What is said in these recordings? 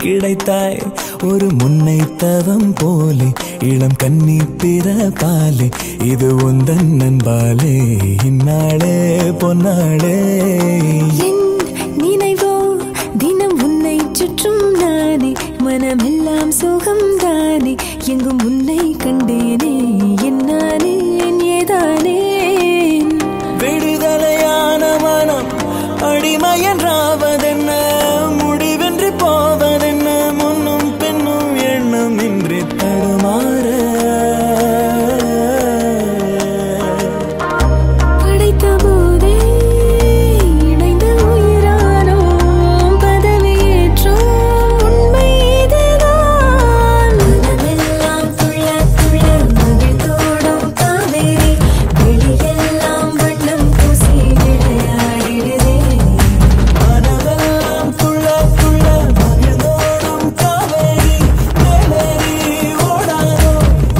கிடைத்தாய் ஒரு முன்னை தவம் போலே இளம் கன்னி பிறப்பாலே இது உந்தன் நண்பாலே இந்நாளே பொன்னாளே நினைவோ தினம் உன்னை சுற்றும் நானே மனமெல்லாம் சுகம் தானே எங்கும் உன்னை கண்டேனே என்னானே ஏதானே விடுதலையான மனம் அடிமை என்றாவதென்ன முடிவென்று போவதென்ன முன்னும் பின்னும் எண்ணம் இன்றி தடுமாற படைத்த போதே இணைந்த உயிரானோ பதவியேற்றோம் உண்மை இதுதான் மனமெல்லாம் துள்ள துள்ள மகிழ்ந்தோடும் காவேரி வெளியெல்லாம் வண்ணம் பூசி விளையாடிடுதே மனதெல்லாம் துள்ள துள்ள மகிழ்ந்தோடும் காவேரி மேலேறி ஓடாதோ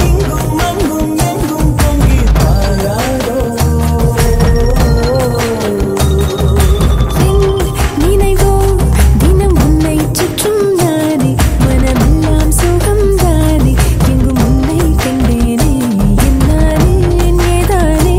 இங்கும் அங்கும் எங்கும் பொங்கி பாயாதோ நினைவோ தினம் உன்னை சுற்றும் நானே மனமெல்லாம் சுகம் தானே எங்கும் உன்னை கண்டேனே என்னானே ஏதானே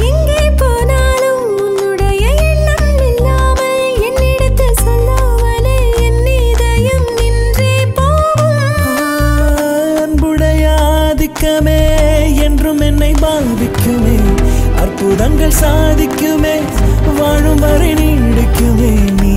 எங்கே போனாலும் உன்னுடைய எண்ணம் இல்லாமல் என்னிடத்தில் சொல்லாமலே என் இதயம் நின்றே போகும் அன்புடைய ஆதிக்கமே என்றும் என்னை பாதிக்குமே அற்புதங்கள் சாதிக்குமே வாழும் வரை நீடிக்குமே நீ